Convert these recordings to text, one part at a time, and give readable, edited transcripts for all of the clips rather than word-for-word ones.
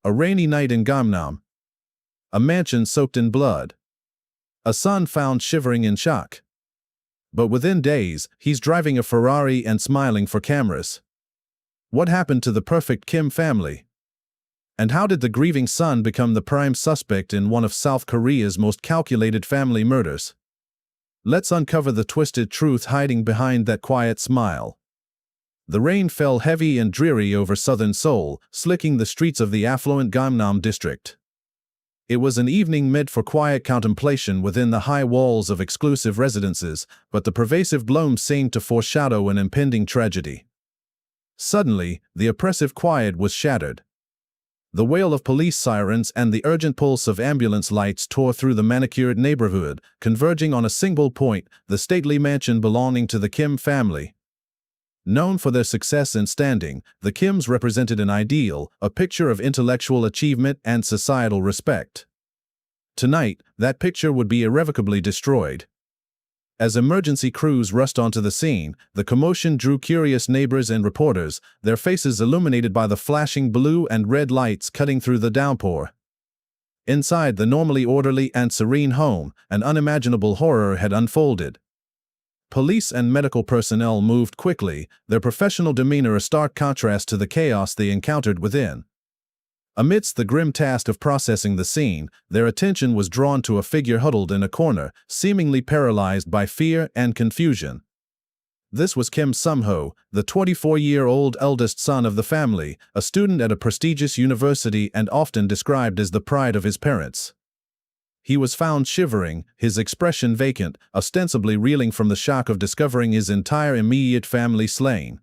A rainy night in Gangnam. A mansion soaked in blood. A son found shivering in shock. But within days, he's driving a Ferrari and smiling for cameras. What happened to the perfect Kim family? And how did the grieving son become the prime suspect in one of South Korea's most calculated family murders? Let's uncover the twisted truth hiding behind that quiet smile. The rain fell heavy and dreary over southern Seoul, slicking the streets of the affluent Gangnam district. It was an evening meant for quiet contemplation within the high walls of exclusive residences, but the pervasive gloom seemed to foreshadow an impending tragedy. Suddenly, the oppressive quiet was shattered. The wail of police sirens and the urgent pulse of ambulance lights tore through the manicured neighborhood, converging on a single point, the stately mansion belonging to the Kim family. Known for their success and standing, the Kims represented an ideal, a picture of intellectual achievement and societal respect. Tonight, that picture would be irrevocably destroyed. As emergency crews rushed onto the scene, the commotion drew curious neighbors and reporters, their faces illuminated by the flashing blue and red lights cutting through the downpour. Inside the normally orderly and serene home, an unimaginable horror had unfolded. Police and medical personnel moved quickly, their professional demeanor a stark contrast to the chaos they encountered within. Amidst the grim task of processing the scene, their attention was drawn to a figure huddled in a corner, seemingly paralyzed by fear and confusion. This was Kim Seung-ho, the 24-year-old eldest son of the family, a student at a prestigious university and often described as the pride of his parents. He was found shivering, his expression vacant, ostensibly reeling from the shock of discovering his entire immediate family slain.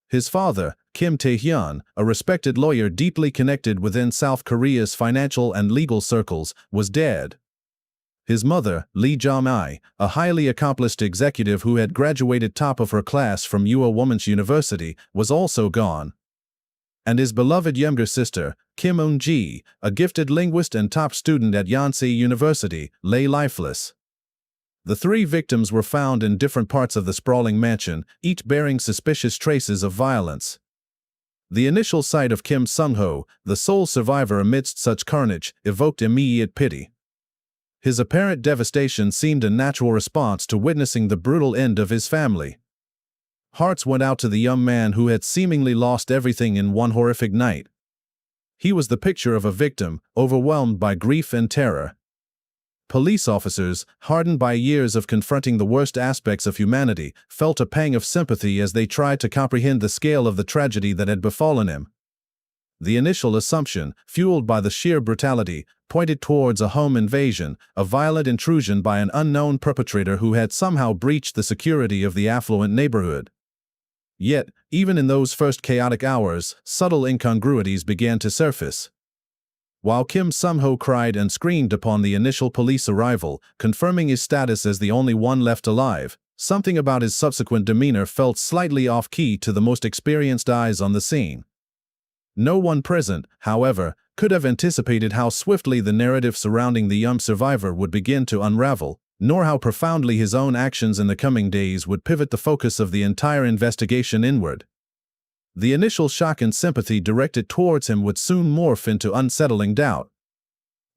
His father, Kim Tae-hyun, a respected lawyer deeply connected within South Korea's financial and legal circles, was dead. His mother, Lee Jong-mi, a highly accomplished executive who had graduated top of her class from Ua Women's University, was also gone. And his beloved younger sister, Kim Eun-ji, a gifted linguist and top student at Yonsei University, lay lifeless. The three victims were found in different parts of the sprawling mansion, each bearing suspicious traces of violence. The initial sight of Kim Seung-ho, the sole survivor amidst such carnage, evoked immediate pity. His apparent devastation seemed a natural response to witnessing the brutal end of his family. Hearts went out to the young man who had seemingly lost everything in one horrific night. He was the picture of a victim, overwhelmed by grief and terror. Police officers, hardened by years of confronting the worst aspects of humanity, felt a pang of sympathy as they tried to comprehend the scale of the tragedy that had befallen him. The initial assumption, fueled by the sheer brutality, pointed towards a home invasion, a violent intrusion by an unknown perpetrator who had somehow breached the security of the affluent neighborhood. Yet, even in those first chaotic hours, subtle incongruities began to surface. While Kim Seung-ho cried and screamed upon the initial police arrival, confirming his status as the only one left alive, something about his subsequent demeanor felt slightly off-key to the most experienced eyes on the scene. No one present, however, could have anticipated how swiftly the narrative surrounding the young survivor would begin to unravel, nor how profoundly his own actions in the coming days would pivot the focus of the entire investigation inward. The initial shock and sympathy directed towards him would soon morph into unsettling doubt.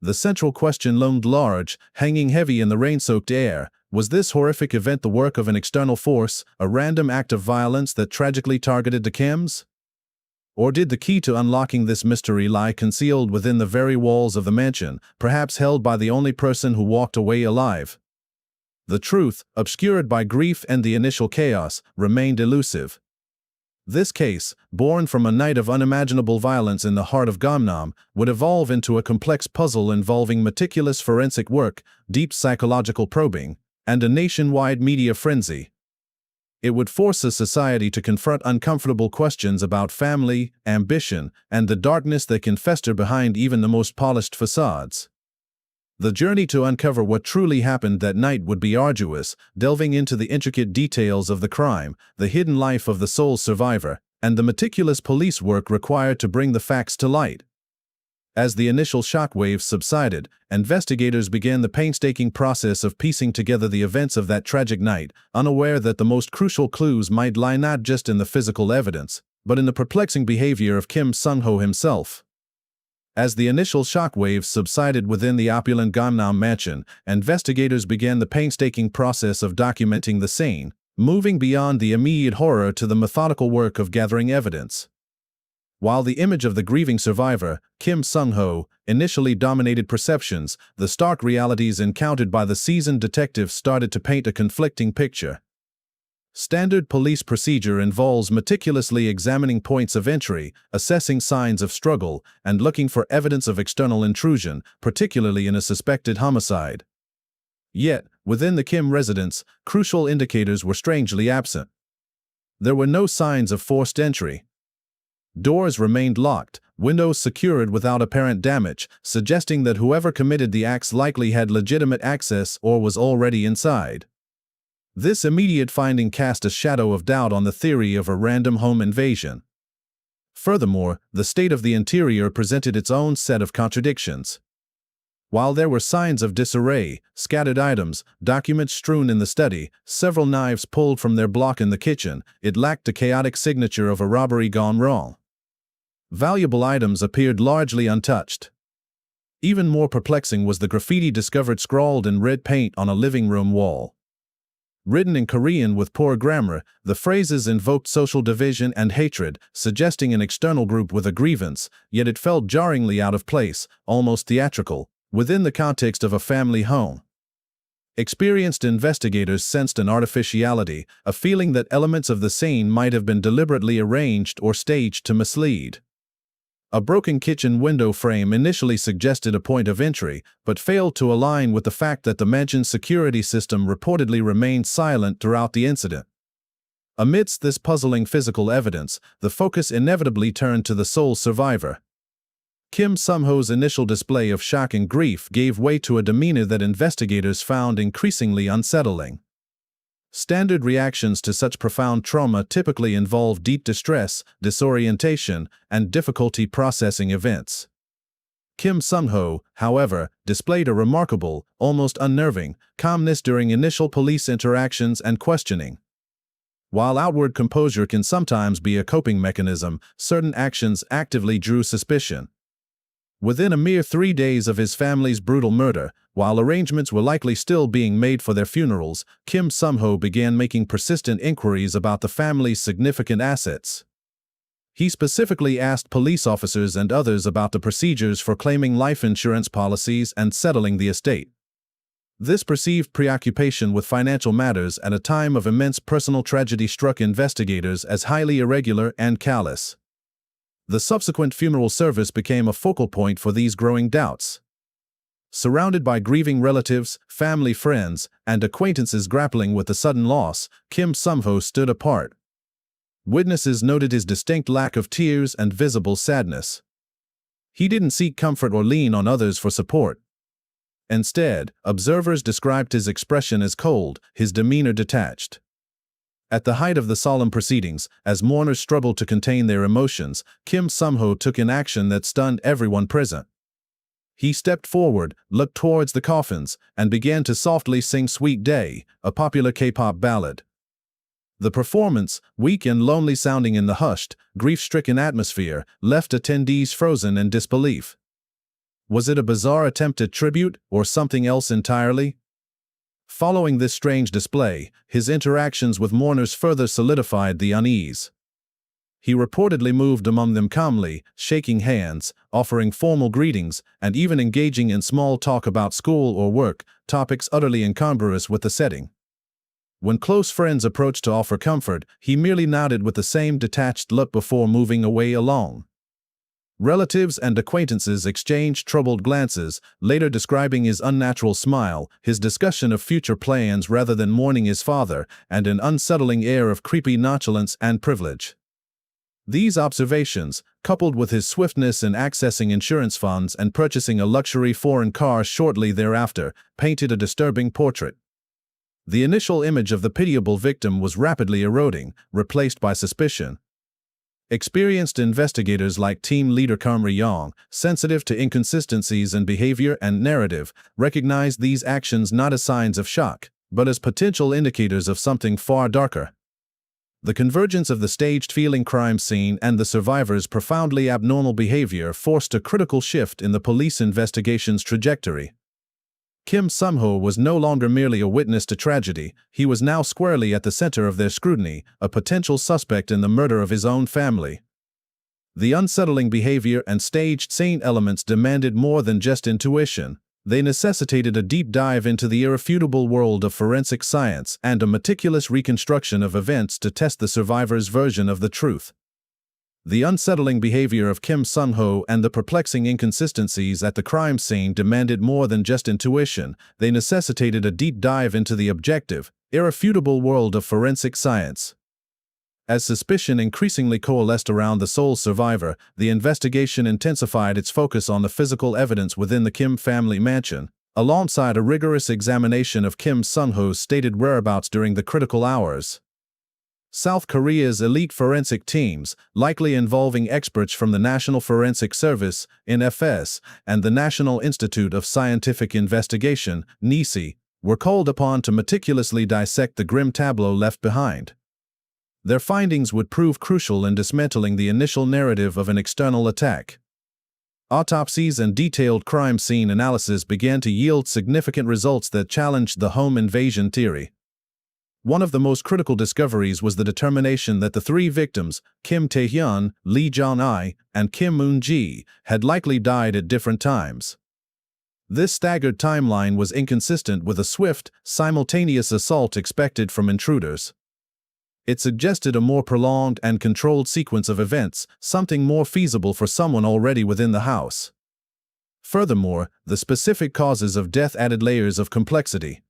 The central question loomed large, hanging heavy in the rain-soaked air. Was this horrific event the work of an external force, a random act of violence that tragically targeted the Kims? Or did the key to unlocking this mystery lie concealed within the very walls of the mansion, perhaps held by the only person who walked away alive? The truth, obscured by grief and the initial chaos, remained elusive. This case, born from a night of unimaginable violence in the heart of Gangnam, would evolve into a complex puzzle involving meticulous forensic work, deep psychological probing, and a nationwide media frenzy. It would force a society to confront uncomfortable questions about family, ambition, and the darkness that can fester behind even the most polished facades. The journey to uncover what truly happened that night would be arduous, delving into the intricate details of the crime, the hidden life of the sole survivor, and the meticulous police work required to bring the facts to light. As the initial shockwaves subsided, investigators began the painstaking process of piecing together the events of that tragic night, unaware that the most crucial clues might lie not just in the physical evidence, but in the perplexing behavior of Kim Seung-ho himself. As the initial shockwaves subsided within the opulent Gangnam mansion, investigators began the painstaking process of documenting the scene, moving beyond the immediate horror to the methodical work of gathering evidence. While the image of the grieving survivor, Kim Seung-ho, initially dominated perceptions, the stark realities encountered by the seasoned detectives started to paint a conflicting picture. Standard police procedure involves meticulously examining points of entry, assessing signs of struggle, and looking for evidence of external intrusion, particularly in a suspected homicide. Yet, within the Kim residence, crucial indicators were strangely absent. There were no signs of forced entry. Doors remained locked, windows secured without apparent damage, suggesting that whoever committed the acts likely had legitimate access or was already inside. This immediate finding cast a shadow of doubt on the theory of a random home invasion. Furthermore, the state of the interior presented its own set of contradictions. While there were signs of disarray, scattered items, documents strewn in the study, several knives pulled from their block in the kitchen, it lacked the chaotic signature of a robbery gone wrong. Valuable items appeared largely untouched. Even more perplexing was the graffiti discovered scrawled in red paint on a living room wall. Written in Korean with poor grammar, the phrases invoked social division and hatred, suggesting an external group with a grievance, yet it felt jarringly out of place, almost theatrical, within the context of a family home. Experienced investigators sensed an artificiality, a feeling that elements of the scene might have been deliberately arranged or staged to mislead. A broken kitchen window frame initially suggested a point of entry, but failed to align with the fact that the mansion's security system reportedly remained silent throughout the incident. Amidst this puzzling physical evidence, the focus inevitably turned to the sole survivor. Kim Seung-ho's initial display of shock and grief gave way to a demeanor that investigators found increasingly unsettling. Standard reactions to such profound trauma typically involve deep distress, disorientation, and difficulty processing events. Kim Seung-ho, however, displayed a remarkable, almost unnerving, calmness during initial police interactions and questioning. While outward composure can sometimes be a coping mechanism, certain actions actively drew suspicion. Within a mere 3 days of his family's brutal murder, while arrangements were likely still being made for their funerals, Kim Seung-ho began making persistent inquiries about the family's significant assets. He specifically asked police officers and others about the procedures for claiming life insurance policies and settling the estate. This perceived preoccupation with financial matters at a time of immense personal tragedy struck investigators as highly irregular and callous. The subsequent funeral service became a focal point for these growing doubts. Surrounded by grieving relatives, family friends, and acquaintances grappling with the sudden loss, Kim Seung-ho stood apart. Witnesses noted his distinct lack of tears and visible sadness. He didn't seek comfort or lean on others for support. Instead, observers described his expression as cold, his demeanor detached. At the height of the solemn proceedings, as mourners struggled to contain their emotions, Kim Seung-ho took an action that stunned everyone present. He stepped forward, looked towards the coffins, and began to softly sing Sweet Day, a popular K-pop ballad. The performance, weak and lonely sounding in the hushed, grief-stricken atmosphere, left attendees frozen in disbelief. Was it a bizarre attempt at tribute, or something else entirely? Following this strange display, his interactions with mourners further solidified the unease. He reportedly moved among them calmly, shaking hands, offering formal greetings, and even engaging in small talk about school or work, topics utterly incongruous with the setting. When close friends approached to offer comfort, he merely nodded with the same detached look before moving away alone. Relatives and acquaintances exchanged troubled glances, later describing his unnatural smile, his discussion of future plans rather than mourning his father, and an unsettling air of creepy nonchalance and privilege. These observations, coupled with his swiftness in accessing insurance funds and purchasing a luxury foreign car shortly thereafter, painted a disturbing portrait. The initial image of the pitiable victim was rapidly eroding, replaced by suspicion. Experienced investigators like team leader Kim Ri-young, sensitive to inconsistencies in behavior and narrative, recognized these actions not as signs of shock, but as potential indicators of something far darker. The convergence of the staged feeling crime scene and the survivor's profoundly abnormal behavior forced a critical shift in the police investigation's trajectory. Kim Seung-ho was no longer merely a witness to tragedy, he was now squarely at the center of their scrutiny, a potential suspect in the murder of his own family. The unsettling behavior and staged scene elements demanded more than just intuition. They necessitated a deep dive into the irrefutable world of forensic science and a meticulous reconstruction of events to test the survivor's version of the truth. The unsettling behavior of Kim Seung-ho and the perplexing inconsistencies at the crime scene demanded more than just intuition. They necessitated a deep dive into the objective, irrefutable world of forensic science. As suspicion increasingly coalesced around the sole survivor, the investigation intensified its focus on the physical evidence within the Kim family mansion, alongside a rigorous examination of Kim Seung-ho's stated whereabouts during the critical hours. South Korea's elite forensic teams, likely involving experts from the National Forensic Service, NFS, and the National Institute of Scientific Investigation, NISI, were called upon to meticulously dissect the grim tableau left behind. Their findings would prove crucial in dismantling the initial narrative of an external attack. Autopsies and detailed crime scene analysis began to yield significant results that challenged the home invasion theory. One of the most critical discoveries was the determination that the three victims, Kim Tae-hyun, Lee Jong-ai, and Kim Moon-ji, had likely died at different times. This staggered timeline was inconsistent with a swift, simultaneous assault expected from intruders. It suggested a more prolonged and controlled sequence of events, something more feasible for someone already within the house. Furthermore, the specific causes of death added layers of complexity.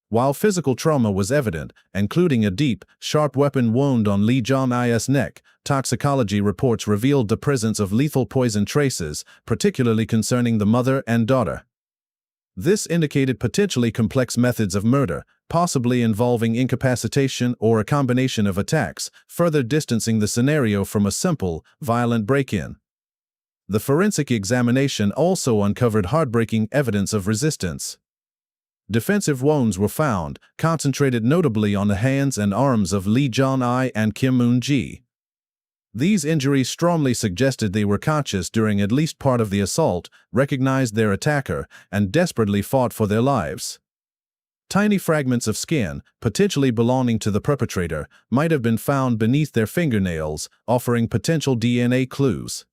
While physical trauma was evident, including a deep, sharp weapon wound on Lee Jong-ai's neck, toxicology reports revealed the presence of lethal poison traces, particularly concerning the mother and daughter. This indicated potentially complex methods of murder, possibly involving incapacitation or a combination of attacks, further distancing the scenario from a simple, violent break-in. The forensic examination also uncovered heartbreaking evidence of resistance. Defensive wounds were found, concentrated notably on the hands and arms of Lee Jong-ai and Kim Moon-ji. These injuries strongly suggested they were conscious during at least part of the assault, recognized their attacker, and desperately fought for their lives. Tiny fragments of skin, potentially belonging to the perpetrator, might have been found beneath their fingernails, offering potential DNA clues.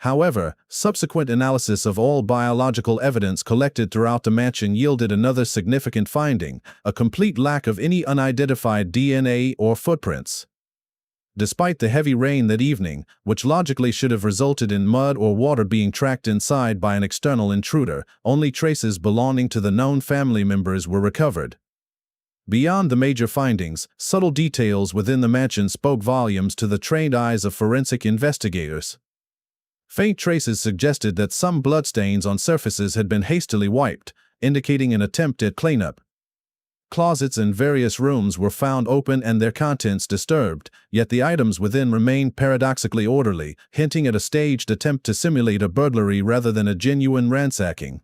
However, subsequent analysis of all biological evidence collected throughout the mansion yielded another significant finding: a complete lack of any unidentified DNA or footprints. Despite the heavy rain that evening, which logically should have resulted in mud or water being tracked inside by an external intruder, only traces belonging to the known family members were recovered. Beyond the major findings, subtle details within the mansion spoke volumes to the trained eyes of forensic investigators. Faint traces suggested that some bloodstains on surfaces had been hastily wiped, indicating an attempt at cleanup. Closets in various rooms were found open and their contents disturbed, yet the items within remained paradoxically orderly, hinting at a staged attempt to simulate a burglary rather than a genuine ransacking.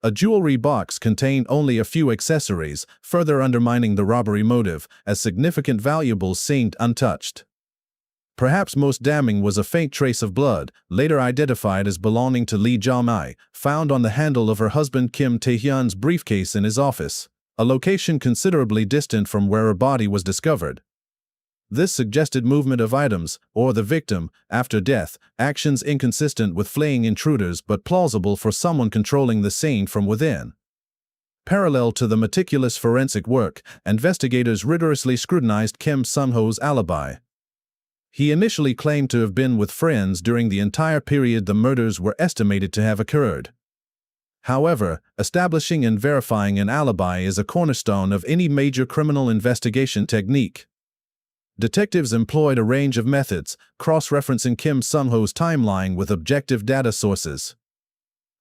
A jewelry box contained only a few accessories, further undermining the robbery motive, as significant valuables seemed untouched. Perhaps most damning was a faint trace of blood, later identified as belonging to Lee Jong-ai, found on the handle of her husband Kim Tae-hyun's briefcase in his office, a location considerably distant from where her body was discovered. This suggested movement of items, or the victim, after death, actions inconsistent with fleeing intruders but plausible for someone controlling the scene from within. Parallel to the meticulous forensic work, investigators rigorously scrutinized Kim Seung-ho's alibi. He initially claimed to have been with friends during the entire period the murders were estimated to have occurred. However, establishing and verifying an alibi is a cornerstone of any major criminal investigation technique. Detectives employed a range of methods, cross-referencing Kim Seung-ho's timeline with objective data sources.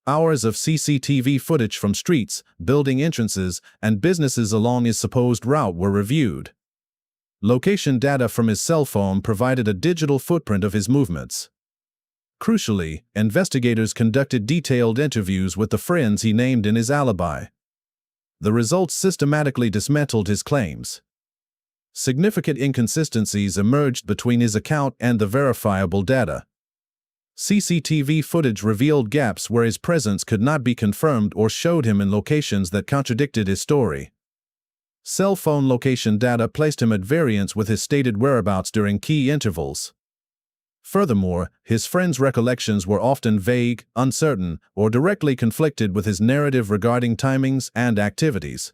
Hours of CCTV footage from streets, building entrances, and businesses along his supposed route were reviewed. Location data from his cell phone provided a digital footprint of his movements. Crucially, investigators conducted detailed interviews with the friends he named in his alibi. The results systematically dismantled his claims. Significant inconsistencies emerged between his account and the verifiable data. CCTV footage revealed gaps where his presence could not be confirmed or showed him in locations that contradicted his story. Cell phone location data placed him at variance with his stated whereabouts during key intervals. Furthermore, his friends' recollections were often vague, uncertain, or directly conflicted with his narrative regarding timings and activities.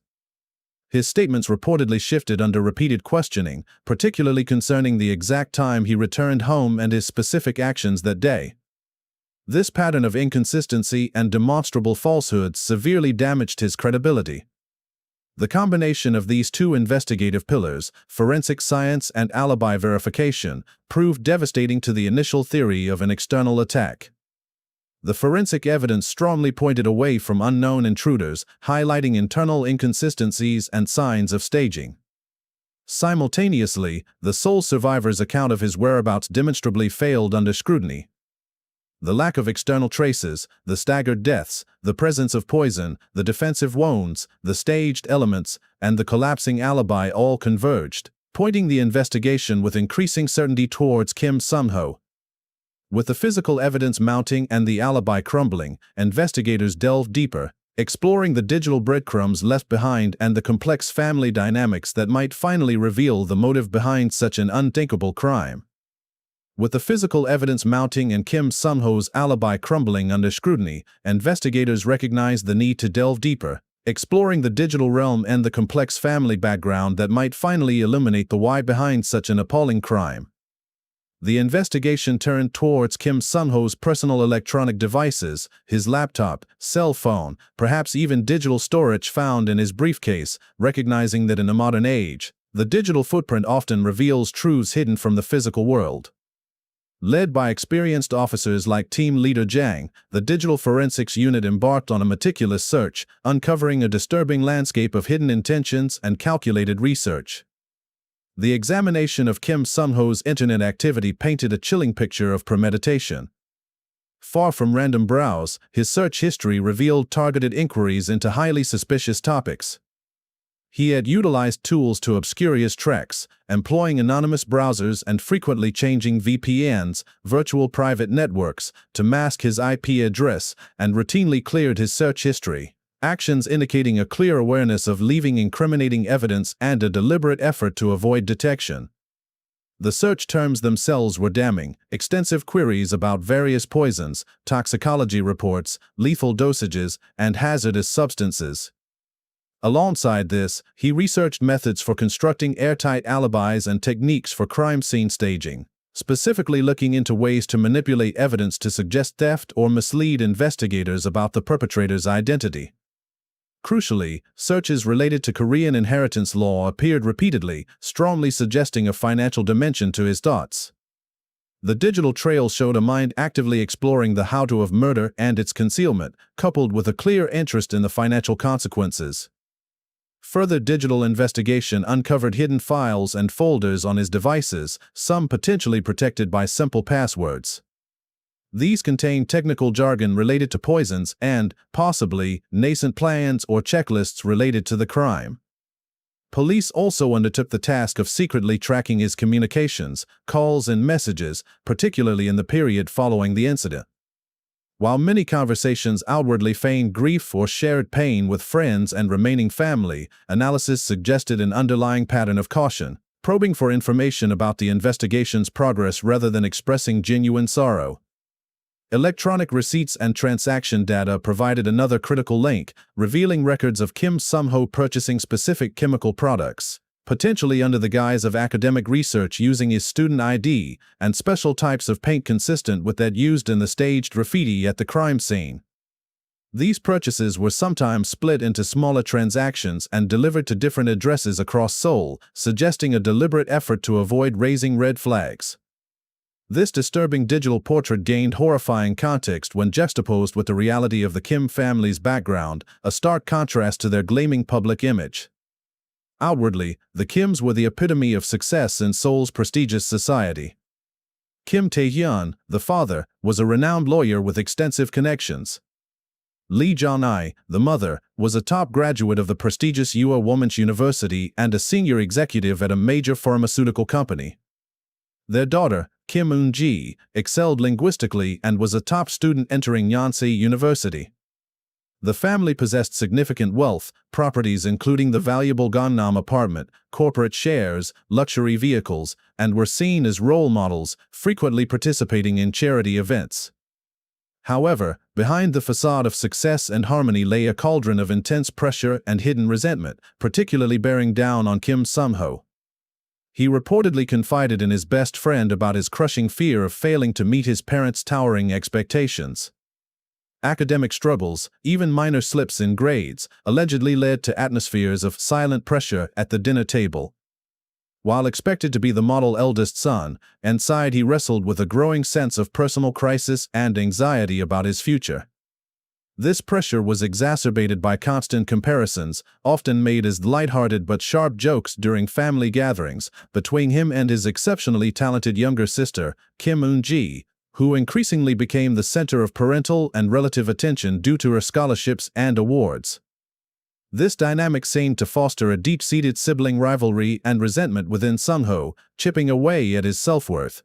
His statements reportedly shifted under repeated questioning, particularly concerning the exact time he returned home and his specific actions that day. This pattern of inconsistency and demonstrable falsehoods severely damaged his credibility. The combination of these two investigative pillars, forensic science and alibi verification, proved devastating to the initial theory of an external attack. The forensic evidence strongly pointed away from unknown intruders, highlighting internal inconsistencies and signs of staging. Simultaneously, the sole survivor's account of his whereabouts demonstrably failed under scrutiny. The lack of external traces, the staggered deaths, the presence of poison, the defensive wounds, the staged elements, and the collapsing alibi all converged, pointing the investigation with increasing certainty towards Kim Seung-ho. With the physical evidence mounting and the alibi crumbling, investigators delved deeper, exploring the digital breadcrumbs left behind and the complex family dynamics that might finally reveal the motive behind such an unthinkable crime. With the physical evidence mounting and Kim Seung-ho's alibi crumbling under scrutiny, investigators recognized the need to delve deeper, exploring the digital realm and the complex family background that might finally illuminate the why behind such an appalling crime. The investigation turned towards Kim Seung-ho's personal electronic devices, his laptop, cell phone, perhaps even digital storage found in his briefcase, recognizing that in the modern age, the digital footprint often reveals truths hidden from the physical world. Led by experienced officers like Team Leader Jang, the Digital Forensics Unit embarked on a meticulous search, uncovering a disturbing landscape of hidden intentions and calculated research. The examination of Kim Seung-ho's internet activity painted a chilling picture of premeditation. Far from random browse, his search history revealed targeted inquiries into highly suspicious topics. He had utilized tools to obscure his tracks, employing anonymous browsers and frequently changing VPNs, virtual private networks, to mask his IP address, and routinely cleared his search history, actions indicating a clear awareness of leaving incriminating evidence and a deliberate effort to avoid detection. The search terms themselves were damning: extensive queries about various poisons, toxicology reports, lethal dosages, and hazardous substances. Alongside this, he researched methods for constructing airtight alibis and techniques for crime scene staging, specifically looking into ways to manipulate evidence to suggest theft or mislead investigators about the perpetrator's identity. Crucially, searches related to Korean inheritance law appeared repeatedly, strongly suggesting a financial dimension to his thoughts. The digital trail showed a mind actively exploring the how-to of murder and its concealment, coupled with a clear interest in the financial consequences. Further digital investigation uncovered hidden files and folders on his devices, some potentially protected by simple passwords. These contained technical jargon related to poisons and, possibly, nascent plans or checklists related to the crime. Police also undertook the task of secretly tracking his communications, calls and messages, particularly in the period following the incident. While many conversations outwardly feigned grief or shared pain with friends and remaining family, analysis suggested an underlying pattern of caution, probing for information about the investigation's progress rather than expressing genuine sorrow. Electronic receipts and transaction data provided another critical link, revealing records of Kim Seung-ho purchasing specific chemical products, potentially under the guise of academic research using his student ID, and special types of paint consistent with that used in the staged graffiti at the crime scene. These purchases were sometimes split into smaller transactions and delivered to different addresses across Seoul, suggesting a deliberate effort to avoid raising red flags. This disturbing digital portrait gained horrifying context when juxtaposed with the reality of the Kim family's background, a stark contrast to their gleaming public image. Outwardly, the Kims were the epitome of success in Seoul's prestigious society. Kim Tae-hyun, the father, was a renowned lawyer with extensive connections. Lee Jong-ai, the mother, was a top graduate of the prestigious Ua Women's University and a senior executive at a major pharmaceutical company. Their daughter, Kim Eun-ji, excelled linguistically and was a top student entering Yonsei University. The family possessed significant wealth, properties including the valuable Gangnam apartment, corporate shares, luxury vehicles, and were seen as role models, frequently participating in charity events. However, behind the facade of success and harmony lay a cauldron of intense pressure and hidden resentment, particularly bearing down on Kim Seung-ho. He reportedly confided in his best friend about his crushing fear of failing to meet his parents' towering expectations. Academic struggles, even minor slips in grades, allegedly led to atmospheres of silent pressure at the dinner table. While expected to be the model eldest son, inside he wrestled with a growing sense of personal crisis and anxiety about his future. This pressure was exacerbated by constant comparisons, often made as lighthearted but sharp jokes during family gatherings, between him and his exceptionally talented younger sister, Kim Eun-ji, who increasingly became the center of parental and relative attention due to her scholarships and awards. This dynamic seemed to foster a deep-seated sibling rivalry and resentment within Seung-ho, chipping away at his self-worth.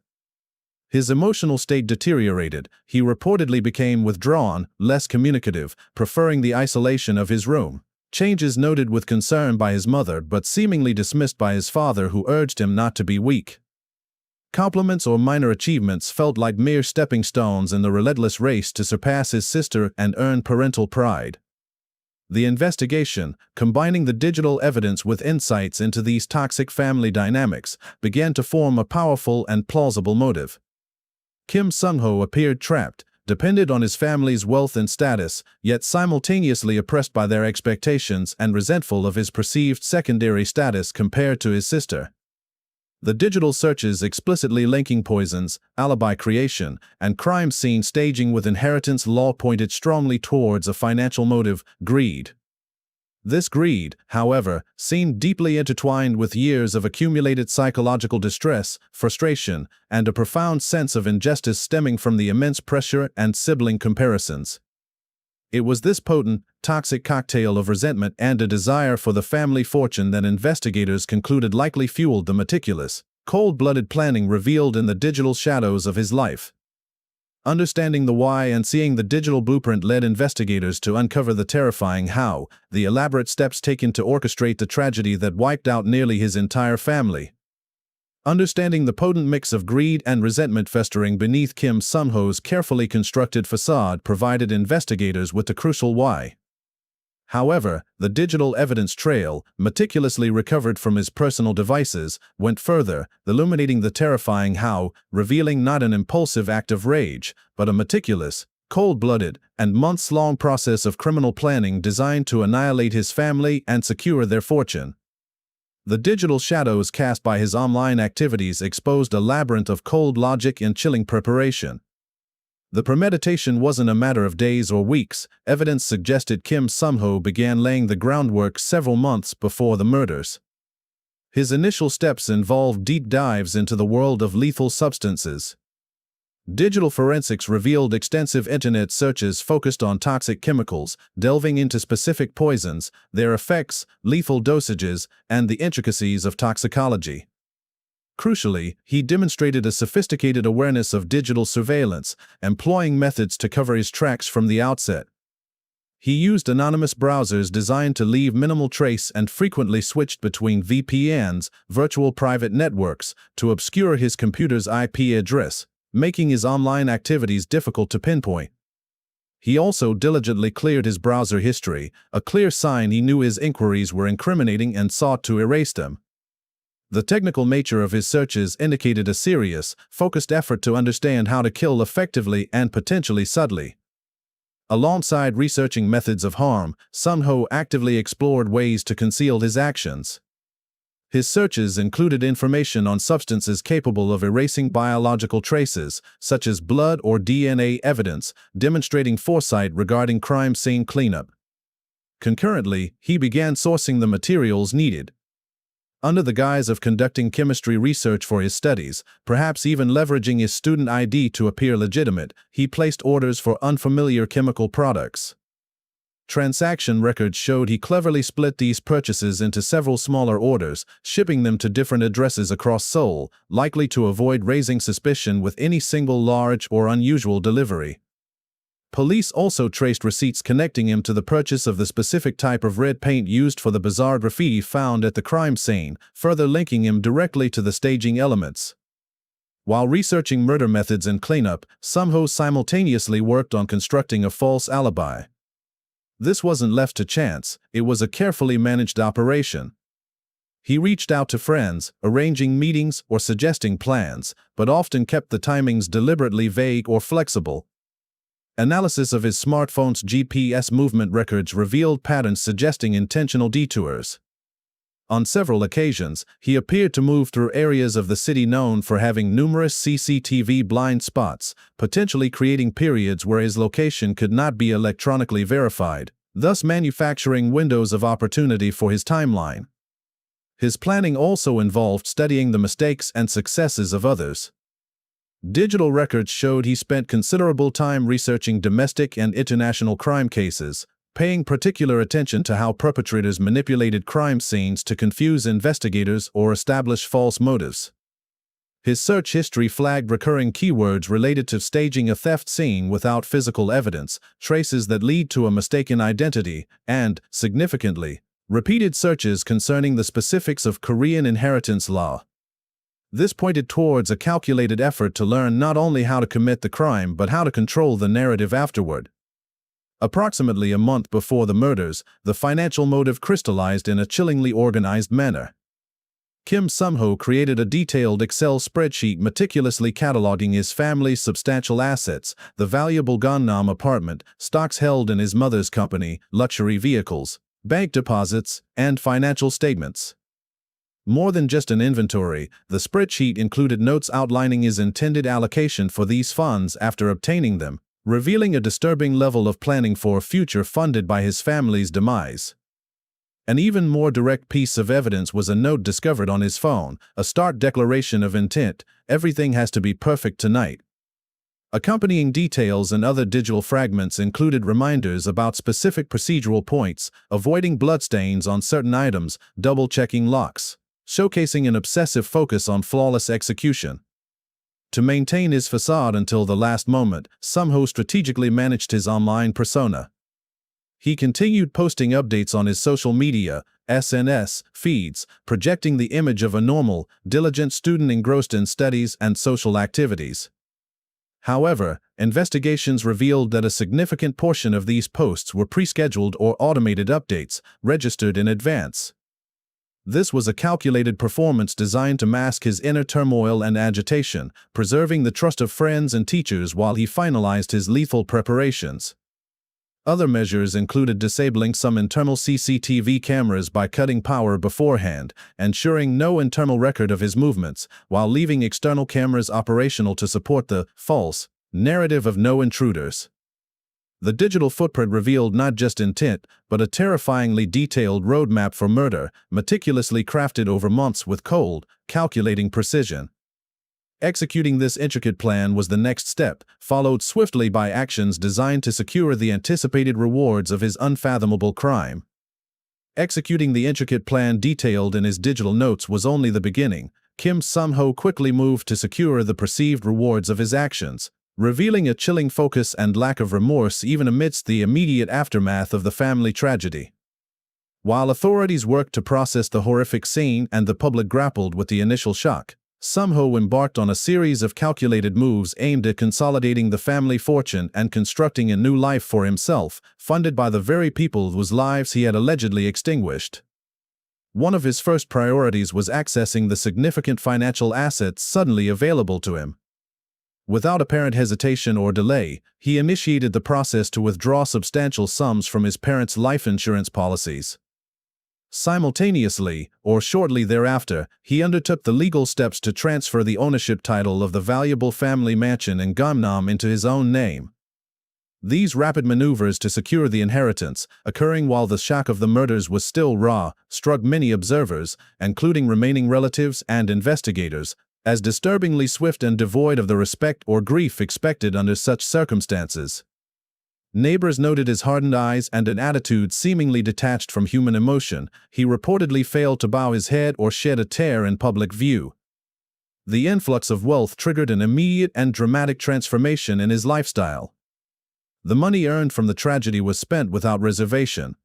His emotional state deteriorated. He reportedly became withdrawn, less communicative, preferring the isolation of his room. Changes noted with concern by his mother but seemingly dismissed by his father, who urged him not to be weak. Compliments or minor achievements felt like mere stepping stones in the relentless race to surpass his sister and earn parental pride. The investigation, combining the digital evidence with insights into these toxic family dynamics, began to form a powerful and plausible motive. Kim Seung-ho appeared trapped, dependent on his family's wealth and status, yet simultaneously oppressed by their expectations and resentful of his perceived secondary status compared to his sister. The digital searches explicitly linking poisons, alibi creation, and crime scene staging with inheritance law pointed strongly towards a financial motive: greed. This greed, however, seemed deeply intertwined with years of accumulated psychological distress, frustration, and a profound sense of injustice stemming from the immense pressure and sibling comparisons. It was this potent, toxic cocktail of resentment and a desire for the family fortune that investigators concluded likely fueled the meticulous, cold-blooded planning revealed in the digital shadows of his life. Understanding the why and seeing the digital blueprint led investigators to uncover the terrifying how, the elaborate steps taken to orchestrate the tragedy that wiped out nearly his entire family. Understanding the potent mix of greed and resentment festering beneath Kim Seung-ho's carefully constructed facade provided investigators with the crucial why. However, the digital evidence trail, meticulously recovered from his personal devices, went further, illuminating the terrifying how, revealing not an impulsive act of rage, but a meticulous, cold-blooded, and months-long process of criminal planning designed to annihilate his family and secure their fortune. The digital shadows cast by his online activities exposed a labyrinth of cold logic and chilling preparation. The premeditation wasn't a matter of days or weeks. Evidence suggested Kim Seung-ho began laying the groundwork several months before the murders. His initial steps involved deep dives into the world of lethal substances. Digital forensics revealed extensive internet searches focused on toxic chemicals, delving into specific poisons, their effects, lethal dosages, and the intricacies of toxicology. Crucially, he demonstrated a sophisticated awareness of digital surveillance, employing methods to cover his tracks from the outset. He used anonymous browsers designed to leave minimal trace and frequently switched between VPNs, virtual private networks, to obscure his computer's IP address, making his online activities difficult to pinpoint. He also diligently cleared his browser history, a clear sign he knew his inquiries were incriminating and sought to erase them. The technical nature of his searches indicated a serious, focused effort to understand how to kill effectively and potentially subtly. Alongside researching methods of harm, Seung-ho actively explored ways to conceal his actions. His searches included information on substances capable of erasing biological traces, such as blood or DNA evidence, demonstrating foresight regarding crime scene cleanup. Concurrently, he began sourcing the materials needed. Under the guise of conducting chemistry research for his studies, perhaps even leveraging his student ID to appear legitimate, he placed orders for unfamiliar chemical products. Transaction records showed he cleverly split these purchases into several smaller orders, shipping them to different addresses across Seoul, likely to avoid raising suspicion with any single large or unusual delivery. Police also traced receipts connecting him to the purchase of the specific type of red paint used for the bizarre graffiti found at the crime scene, further linking him directly to the staging elements. While researching murder methods and cleanup, Seung-ho simultaneously worked on constructing a false alibi. This wasn't left to chance, it was a carefully managed operation. He reached out to friends, arranging meetings or suggesting plans, but often kept the timings deliberately vague or flexible. Analysis of his smartphone's GPS movement records revealed patterns suggesting intentional detours. On several occasions, he appeared to move through areas of the city known for having numerous CCTV blind spots, potentially creating periods where his location could not be electronically verified, thus manufacturing windows of opportunity for his timeline. His planning also involved studying the mistakes and successes of others. Digital records showed he spent considerable time researching domestic and international crime cases, paying particular attention to how perpetrators manipulated crime scenes to confuse investigators or establish false motives. His search history flagged recurring keywords related to staging a theft scene without physical evidence, traces that lead to a mistaken identity, and, significantly, repeated searches concerning the specifics of Korean inheritance law. This pointed towards a calculated effort to learn not only how to commit the crime but how to control the narrative afterward. Approximately a month before the murders, the financial motive crystallized in a chillingly organized manner. Kim Seung-ho created a detailed Excel spreadsheet meticulously cataloging his family's substantial assets, the valuable Gangnam apartment, stocks held in his mother's company, luxury vehicles, bank deposits, and financial statements. More than just an inventory, the spreadsheet included notes outlining his intended allocation for these funds after obtaining them, revealing a disturbing level of planning for a future funded by his family's demise. An even more direct piece of evidence was a note discovered on his phone, a stark declaration of intent: "Everything has to be perfect tonight." Accompanying details and other digital fragments included reminders about specific procedural points, avoiding bloodstains on certain items, double-checking locks, showcasing an obsessive focus on flawless execution. To maintain his facade until the last moment, Seung-ho strategically managed his online persona. He continued posting updates on his social media, SNS, feeds, projecting the image of a normal, diligent student engrossed in studies and social activities. However, investigations revealed that a significant portion of these posts were pre-scheduled or automated updates, registered in advance. This was a calculated performance designed to mask his inner turmoil and agitation, preserving the trust of friends and teachers while he finalized his lethal preparations. Other measures included disabling some internal CCTV cameras by cutting power beforehand, ensuring no internal record of his movements, while leaving external cameras operational to support the false narrative of no intruders. The digital footprint revealed not just intent, but a terrifyingly detailed roadmap for murder, meticulously crafted over months with cold, calculating precision. Executing this intricate plan was the next step, followed swiftly by actions designed to secure the anticipated rewards of his unfathomable crime. Executing the intricate plan detailed in his digital notes was only the beginning. Kim Seung-ho quickly moved to secure the perceived rewards of his actions, revealing a chilling focus and lack of remorse even amidst the immediate aftermath of the family tragedy. While authorities worked to process the horrific scene and the public grappled with the initial shock, Seung-ho embarked on a series of calculated moves aimed at consolidating the family fortune and constructing a new life for himself, funded by the very people whose lives he had allegedly extinguished. One of his first priorities was accessing the significant financial assets suddenly available to him. Without apparent hesitation or delay, he initiated the process to withdraw substantial sums from his parents' life insurance policies. Simultaneously, or shortly thereafter, he undertook the legal steps to transfer the ownership title of the valuable family mansion in Gangnam into his own name. These rapid maneuvers to secure the inheritance, occurring while the shock of the murders was still raw, struck many observers, including remaining relatives and investigators, as disturbingly swift and devoid of the respect or grief expected under such circumstances. Neighbors noted his hardened eyes and an attitude seemingly detached from human emotion. He reportedly failed to bow his head or shed a tear in public view. The influx of wealth triggered an immediate and dramatic transformation in his lifestyle. The money earned from the tragedy was spent without reservation.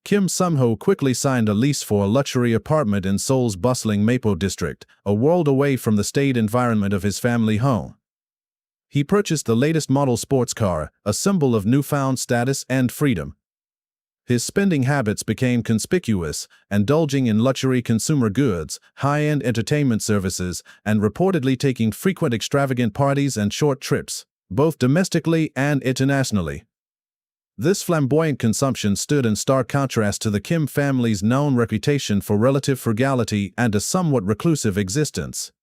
Kim Seung-ho quickly signed a lease for a luxury apartment in Seoul's bustling Mapo district, a world away from the staid environment of his family home. He purchased the latest model sports car, a symbol of newfound status and freedom. His spending habits became conspicuous, indulging in luxury consumer goods, high-end entertainment services, and reportedly taking frequent extravagant parties and short trips, both domestically and internationally. This flamboyant consumption stood in stark contrast to the Kim family's known reputation for relative frugality and a somewhat reclusive existence.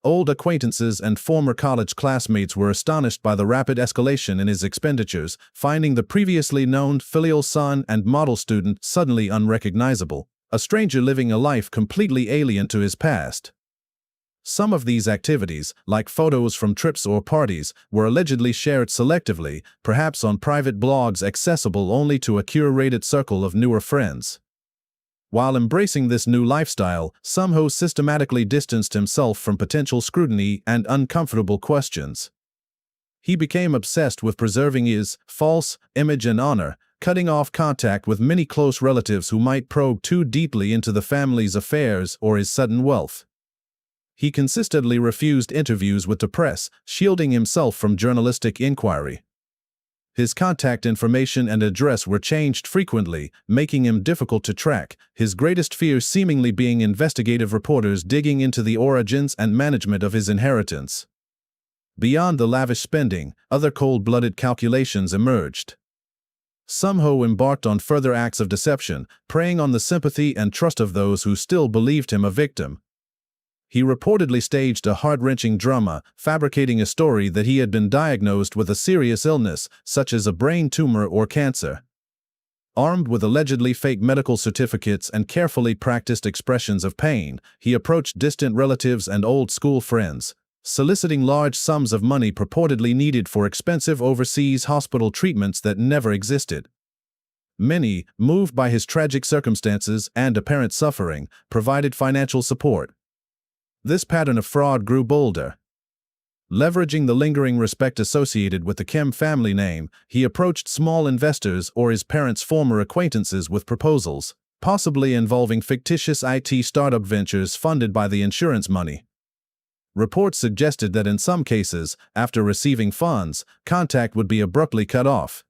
Old acquaintances and former college classmates were astonished by the rapid escalation in his expenditures, finding the previously known filial son and model student suddenly unrecognizable, a stranger living a life completely alien to his past. Some of these activities, like photos from trips or parties, were allegedly shared selectively, perhaps on private blogs accessible only to a curated circle of newer friends. While embracing this new lifestyle, Seung-ho systematically distanced himself from potential scrutiny and uncomfortable questions. He became obsessed with preserving his false image and honor, cutting off contact with many close relatives who might probe too deeply into the family's affairs or his sudden wealth. He consistently refused interviews with the press, shielding himself from journalistic inquiry. His contact information and address were changed frequently, making him difficult to track, his greatest fear seemingly being investigative reporters digging into the origins and management of his inheritance. Beyond the lavish spending, other cold-blooded calculations emerged. Seung-ho embarked on further acts of deception, preying on the sympathy and trust of those who still believed him a victim. He reportedly staged a heart-wrenching drama, fabricating a story that he had been diagnosed with a serious illness, such as a brain tumor or cancer. Armed with allegedly fake medical certificates and carefully practiced expressions of pain, he approached distant relatives and old school friends, soliciting large sums of money purportedly needed for expensive overseas hospital treatments that never existed. Many, moved by his tragic circumstances and apparent suffering, provided financial support. This pattern of fraud grew bolder. Leveraging the lingering respect associated with the Kim family name, he approached small investors or his parents' former acquaintances with proposals, possibly involving fictitious IT startup ventures funded by the insurance money. Reports suggested that in some cases, after receiving funds, contact would be abruptly cut off.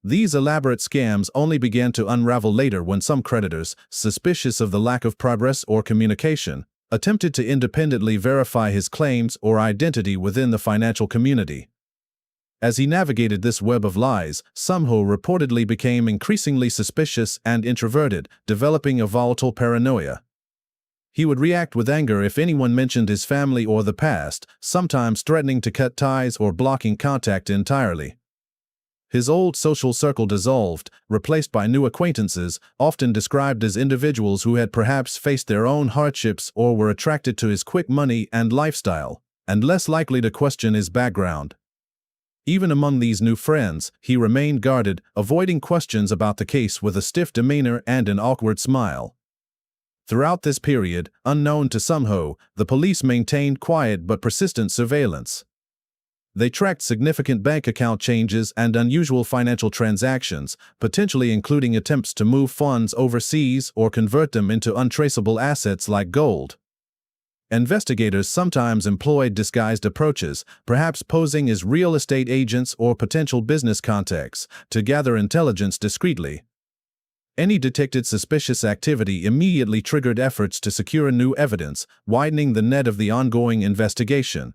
These elaborate scams only began to unravel later when some creditors, suspicious of the lack of progress or communication, attempted to independently verify his claims or identity within the financial community. As he navigated this web of lies, Seung-ho reportedly became increasingly suspicious and introverted, developing a volatile paranoia. He would react with anger if anyone mentioned his family or the past, sometimes threatening to cut ties or blocking contact entirely. His old social circle dissolved, replaced by new acquaintances, often described as individuals who had perhaps faced their own hardships or were attracted to his quick money and lifestyle, and less likely to question his background. Even among these new friends, he remained guarded, avoiding questions about the case with a stiff demeanor and an awkward smile. Throughout this period, unknown to Seung-ho, the police maintained quiet but persistent surveillance. They tracked significant bank account changes and unusual financial transactions, potentially including attempts to move funds overseas or convert them into untraceable assets like gold. Investigators sometimes employed disguised approaches, perhaps posing as real estate agents or potential business contacts, to gather intelligence discreetly. Any detected suspicious activity immediately triggered efforts to secure new evidence, widening the net of the ongoing investigation.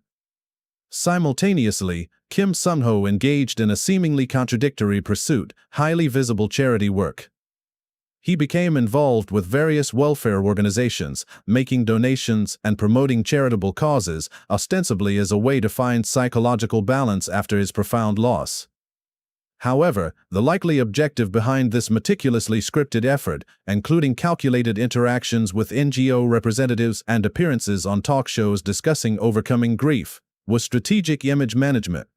Simultaneously, Kim Seung-ho engaged in a seemingly contradictory pursuit, highly visible charity work. He became involved with various welfare organizations, making donations and promoting charitable causes, ostensibly as a way to find psychological balance after his profound loss. However, the likely objective behind this meticulously scripted effort, including calculated interactions with NGO representatives and appearances on talk shows discussing overcoming grief, was strategic image management.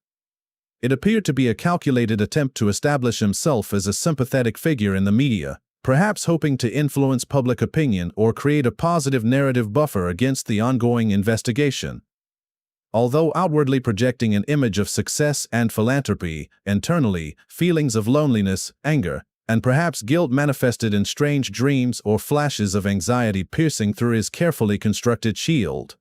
It appeared to be a calculated attempt to establish himself as a sympathetic figure in the media, perhaps hoping to influence public opinion or create a positive narrative buffer against the ongoing investigation. Although outwardly projecting an image of success and philanthropy, internally, feelings of loneliness, anger, and perhaps guilt manifested in strange dreams or flashes of anxiety piercing through his carefully constructed shield.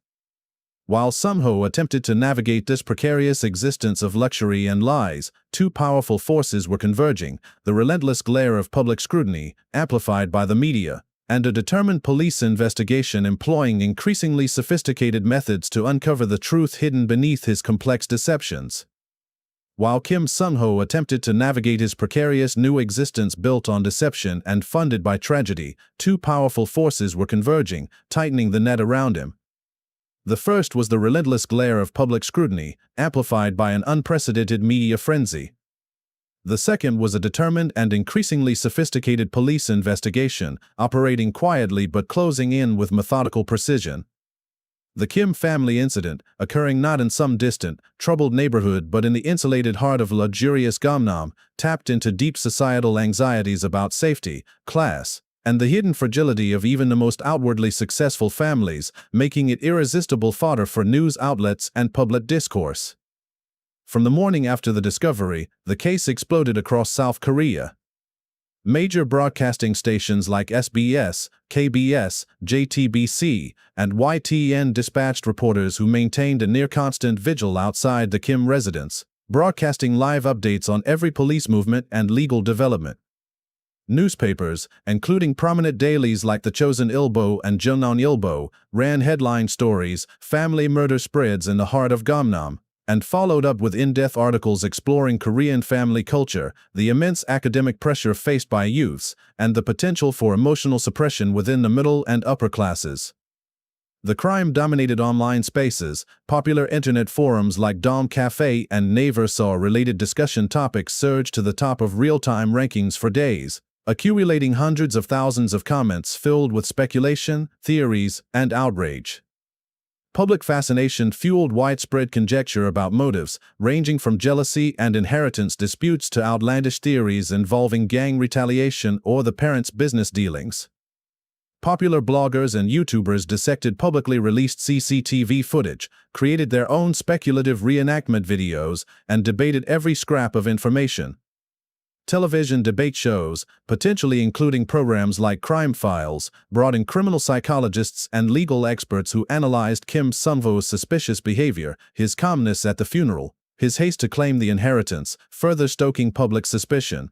While Seung-ho attempted to navigate this precarious existence of luxury and lies, two powerful forces were converging: the relentless glare of public scrutiny, amplified by the media, and a determined police investigation employing increasingly sophisticated methods to uncover the truth hidden beneath his complex deceptions. While Kim Seung-ho attempted to navigate his precarious new existence built on deception and funded by tragedy, two powerful forces were converging, tightening the net around him. The first was the relentless glare of public scrutiny, amplified by an unprecedented media frenzy. The second was a determined and increasingly sophisticated police investigation, operating quietly but closing in with methodical precision. The Kim family incident, occurring not in some distant, troubled neighborhood but in the insulated heart of luxurious Gangnam, tapped into deep societal anxieties about safety, class, and the hidden fragility of even the most outwardly successful families, making it irresistible fodder for news outlets and public discourse. From the morning after the discovery, the case exploded across South Korea. Major broadcasting stations like SBS, KBS, JTBC, and YTN dispatched reporters who maintained a near-constant vigil outside the Kim residence, broadcasting live updates on every police movement and legal development. Newspapers, including prominent dailies like the Chosun Ilbo and Jeongnam Ilbo, ran headline stories: "Family murder spreads in the heart of Gangnam," and followed up with in-depth articles exploring Korean family culture, the immense academic pressure faced by youths, and the potential for emotional suppression within the middle and upper classes. The crime-dominated online spaces, popular internet forums like Dom Cafe and Naver saw related discussion topics surge to the top of real-time rankings for days, accumulating hundreds of thousands of comments filled with speculation, theories, and outrage. Public fascination fueled widespread conjecture about motives, ranging from jealousy and inheritance disputes to outlandish theories involving gang retaliation or the parents' business dealings. Popular bloggers and YouTubers dissected publicly released CCTV footage, created their own speculative reenactment videos, and debated every scrap of information. Television debate shows, potentially including programs like Crime Files, brought in criminal psychologists and legal experts who analyzed Kim Seung-ho's suspicious behavior, his calmness at the funeral, his haste to claim the inheritance, further stoking public suspicion.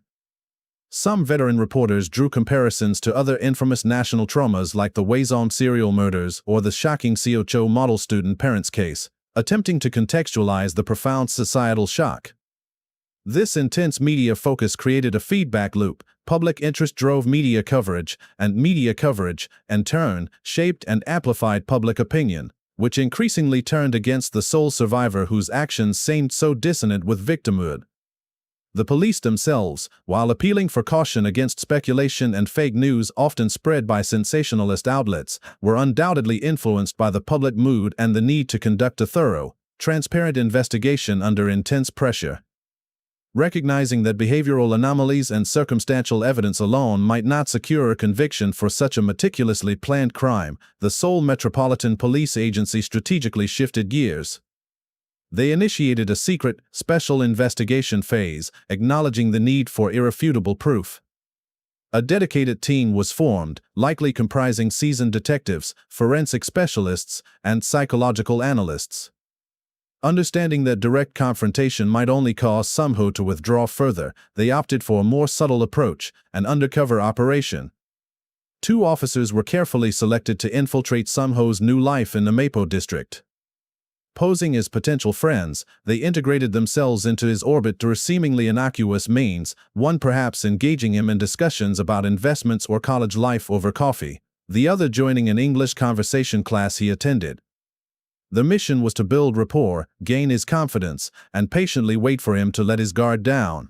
Some veteran reporters drew comparisons to other infamous national traumas like the Wazon serial murders or the shocking Seung-ho model student parents case, attempting to contextualize the profound societal shock. This intense media focus created a feedback loop. Public interest drove media coverage, in turn, shaped and amplified public opinion, which increasingly turned against the sole survivor whose actions seemed so dissonant with victimhood. The police themselves, while appealing for caution against speculation and fake news often spread by sensationalist outlets, were undoubtedly influenced by the public mood and the need to conduct a thorough, transparent investigation under intense pressure. Recognizing that behavioral anomalies and circumstantial evidence alone might not secure a conviction for such a meticulously planned crime, the Seoul Metropolitan Police Agency strategically shifted gears. They initiated a secret, special investigation phase, acknowledging the need for irrefutable proof. A dedicated team was formed, likely comprising seasoned detectives, forensic specialists, and psychological analysts. Understanding that direct confrontation might only cause Seung-ho to withdraw further, they opted for a more subtle approach, an undercover operation. Two officers were carefully selected to infiltrate Seung-ho's new life in the Mapo district. Posing as potential friends, they integrated themselves into his orbit through seemingly innocuous means, one perhaps engaging him in discussions about investments or college life over coffee, the other joining an English conversation class he attended. The mission was to build rapport, gain his confidence, and patiently wait for him to let his guard down.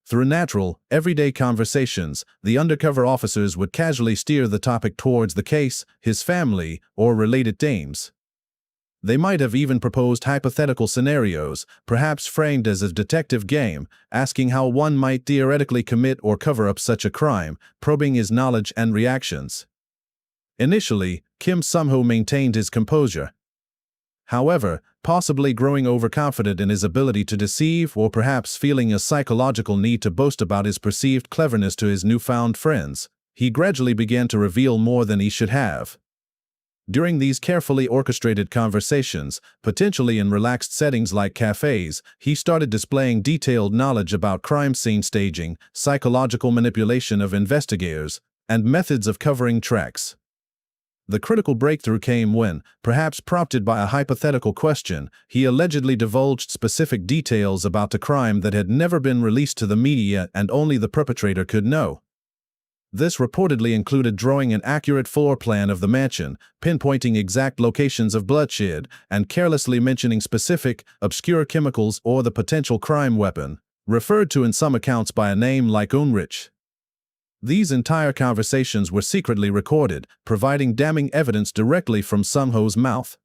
Through natural, everyday conversations, the undercover officers would casually steer the topic towards the case, his family, or related themes. They might have even proposed hypothetical scenarios, perhaps framed as a detective game, asking how one might theoretically commit or cover up such a crime, probing his knowledge and reactions. Initially, Kim Seung-ho maintained his composure. However, possibly growing overconfident in his ability to deceive or perhaps feeling a psychological need to boast about his perceived cleverness to his newfound friends, he gradually began to reveal more than he should have. During these carefully orchestrated conversations, potentially in relaxed settings like cafes, he started displaying detailed knowledge about crime scene staging, psychological manipulation of investigators, and methods of covering tracks. The critical breakthrough came when, perhaps prompted by a hypothetical question, he allegedly divulged specific details about the crime that had never been released to the media and only the perpetrator could know. This reportedly included drawing an accurate floor plan of the mansion, pinpointing exact locations of bloodshed, and carelessly mentioning specific, obscure chemicals or the potential crime weapon, referred to in some accounts by a name like Unrich. These entire conversations were secretly recorded, providing damning evidence directly from Seung-ho's mouth.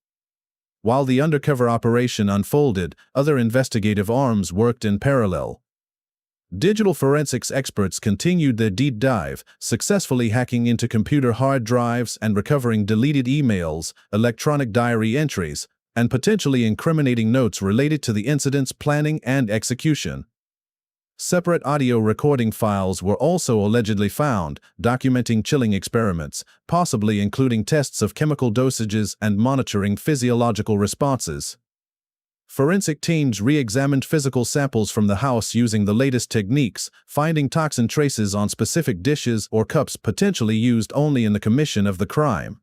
While the undercover operation unfolded, other investigative arms worked in parallel. Digital forensics experts continued their deep dive, successfully hacking into computer hard drives and recovering deleted emails, electronic diary entries, and potentially incriminating notes related to the incident's planning and execution. Separate audio recording files were also allegedly found, documenting chilling experiments, possibly including tests of chemical dosages and monitoring physiological responses. Forensic teams re-examined physical samples from the house using the latest techniques, finding toxin traces on specific dishes or cups potentially used only in the commission of the crime.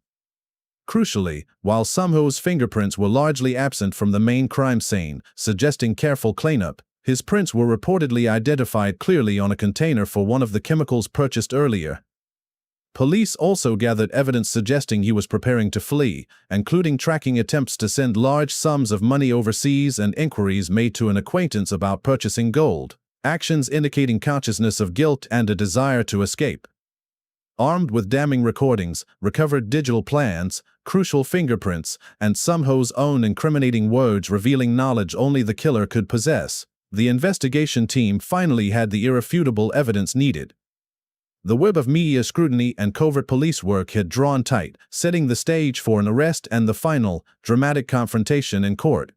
Crucially, while Seung-ho's fingerprints were largely absent from the main crime scene, suggesting careful cleanup, his prints were reportedly identified clearly on a container for one of the chemicals purchased earlier. Police also gathered evidence suggesting he was preparing to flee, including tracking attempts to send large sums of money overseas and inquiries made to an acquaintance about purchasing gold, actions indicating consciousness of guilt and a desire to escape. Armed with damning recordings, recovered digital plans, crucial fingerprints, and Seung-ho's own incriminating words revealing knowledge only the killer could possess, the investigation team finally had the irrefutable evidence needed. The web of media scrutiny and covert police work had drawn tight, setting the stage for an arrest and the final, dramatic confrontation in court.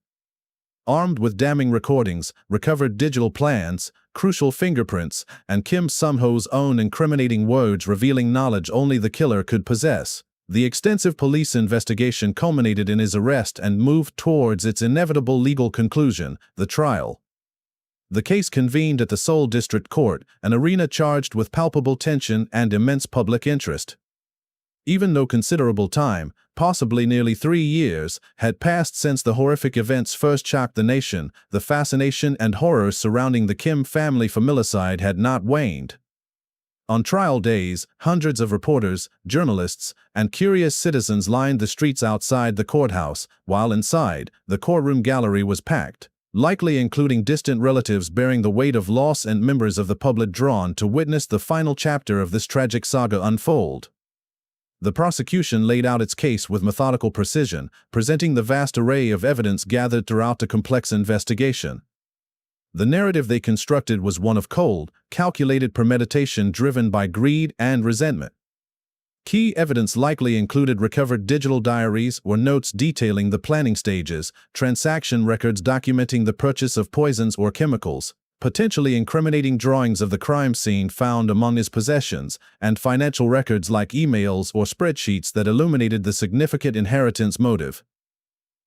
Armed with damning recordings, recovered digital plans, crucial fingerprints, and Kim Seung-ho's own incriminating words revealing knowledge only the killer could possess, the extensive police investigation culminated in his arrest and moved towards its inevitable legal conclusion, the trial. The case convened at the Seoul District Court, an arena charged with palpable tension and immense public interest. Even though considerable time, possibly nearly 3 years, had passed since the horrific events first shocked the nation, the fascination and horror surrounding the Kim family familicide had not waned. On trial days, hundreds of reporters, journalists, and curious citizens lined the streets outside the courthouse, while inside, the courtroom gallery was packed, likely including distant relatives bearing the weight of loss and members of the public drawn to witness the final chapter of this tragic saga unfold. The prosecution laid out its case with methodical precision, presenting the vast array of evidence gathered throughout the complex investigation. The narrative they constructed was one of cold, calculated premeditation driven by greed and resentment. Key evidence likely included recovered digital diaries or notes detailing the planning stages, transaction records documenting the purchase of poisons or chemicals, potentially incriminating drawings of the crime scene found among his possessions, and financial records like emails or spreadsheets that illuminated the significant inheritance motive.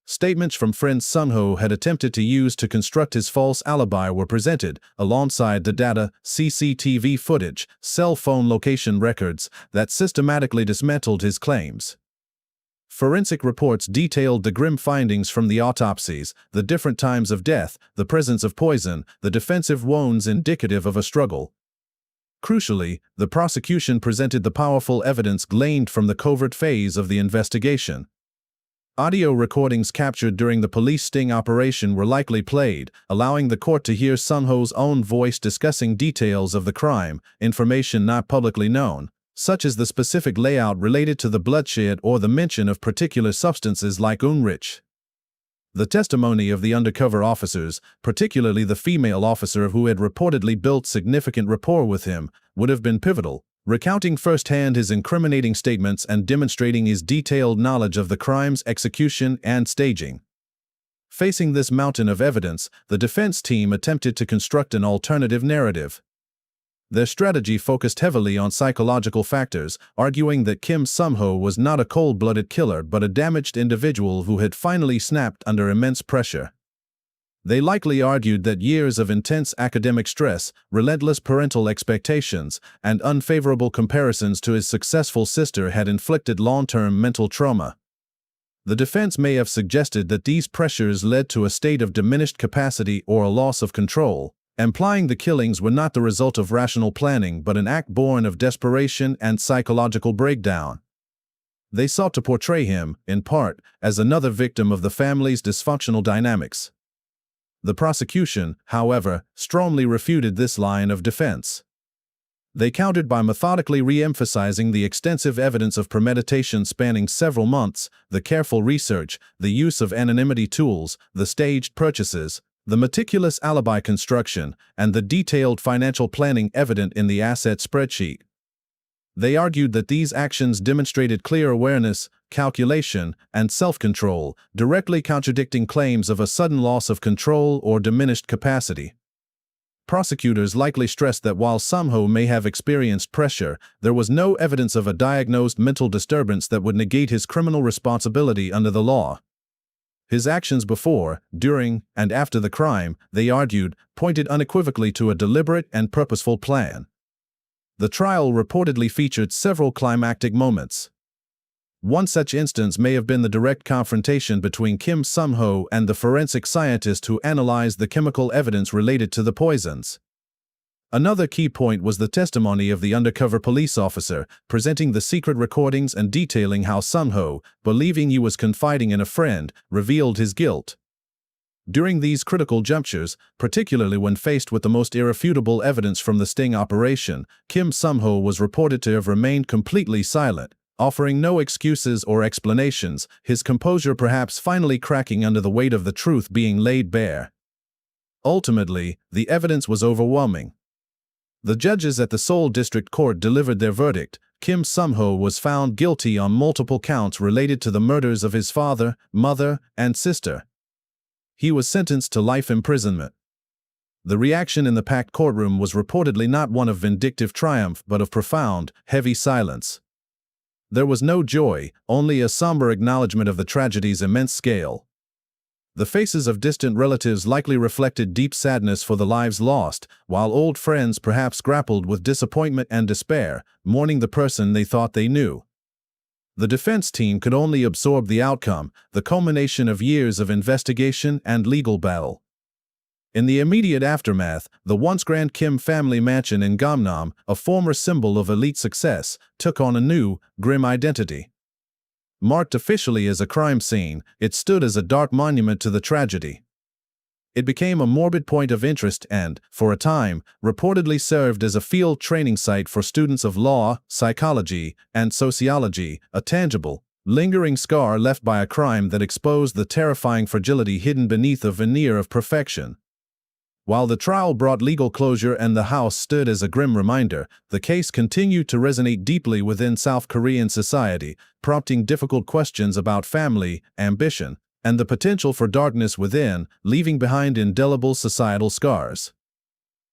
Statements from friends Seung-ho had attempted to use to construct his false alibi were presented, alongside the data, CCTV footage, cell phone location records, that systematically dismantled his claims. Forensic reports detailed the grim findings from the autopsies, the different times of death, the presence of poison, the defensive wounds indicative of a struggle. Crucially, the prosecution presented the powerful evidence gleaned from the covert phase of the investigation. Audio recordings captured during the police sting operation were likely played, allowing the court to hear Seung-ho's own voice discussing details of the crime, information not publicly known, such as the specific layout related to the bloodshed or the mention of particular substances like Unrich. The testimony of the undercover officers, particularly the female officer who had reportedly built significant rapport with him, would have been pivotal, recounting firsthand his incriminating statements and demonstrating his detailed knowledge of the crime's execution and staging. Facing this mountain of evidence, the defense team attempted to construct an alternative narrative. Their strategy focused heavily on psychological factors, arguing that Kim Seung-ho was not a cold-blooded killer but a damaged individual who had finally snapped under immense pressure. They likely argued that years of intense academic stress, relentless parental expectations, and unfavorable comparisons to his successful sister had inflicted long-term mental trauma. The defense may have suggested that these pressures led to a state of diminished capacity or a loss of control, implying the killings were not the result of rational planning but an act born of desperation and psychological breakdown. They sought to portray him, in part, as another victim of the family's dysfunctional dynamics. The prosecution, however, strongly refuted this line of defense. They countered by methodically re-emphasizing the extensive evidence of premeditation spanning several months, the careful research, the use of anonymity tools, the staged purchases, the meticulous alibi construction, and the detailed financial planning evident in the asset spreadsheet. They argued that these actions demonstrated clear awareness, calculation, and self-control, directly contradicting claims of a sudden loss of control or diminished capacity. Prosecutors likely stressed that while Seung-ho may have experienced pressure, there was no evidence of a diagnosed mental disturbance that would negate his criminal responsibility under the law. His actions before, during, and after the crime, they argued, pointed unequivocally to a deliberate and purposeful plan. The trial reportedly featured several climactic moments. One such instance may have been the direct confrontation between Kim Seung-ho and the forensic scientist who analyzed the chemical evidence related to the poisons. Another key point was the testimony of the undercover police officer, presenting the secret recordings and detailing how Seung-ho, believing he was confiding in a friend, revealed his guilt. During these critical junctures, particularly when faced with the most irrefutable evidence from the sting operation, Kim Seung-ho was reported to have remained completely silent, offering no excuses or explanations, his composure perhaps finally cracking under the weight of the truth being laid bare. Ultimately, the evidence was overwhelming. The judges at the Seoul District Court delivered their verdict. Kim Seung-ho was found guilty on multiple counts related to the murders of his father, mother, and sister. He was sentenced to life imprisonment. The reaction in the packed courtroom was reportedly not one of vindictive triumph but of profound, heavy silence. There was no joy, only a somber acknowledgement of the tragedy's immense scale. The faces of distant relatives likely reflected deep sadness for the lives lost, while old friends perhaps grappled with disappointment and despair, mourning the person they thought they knew. The defense team could only absorb the outcome, the culmination of years of investigation and legal battle. In the immediate aftermath, the once Grand Kim family mansion in Gangnam, a former symbol of elite success, took on a new, grim identity. Marked officially as a crime scene, it stood as a dark monument to the tragedy. It became a morbid point of interest and, for a time, reportedly served as a field training site for students of law, psychology, and sociology, a tangible, lingering scar left by a crime that exposed the terrifying fragility hidden beneath a veneer of perfection. While the trial brought legal closure and the house stood as a grim reminder, the case continued to resonate deeply within South Korean society, prompting difficult questions about family, ambition, and the potential for darkness within, leaving behind indelible societal scars.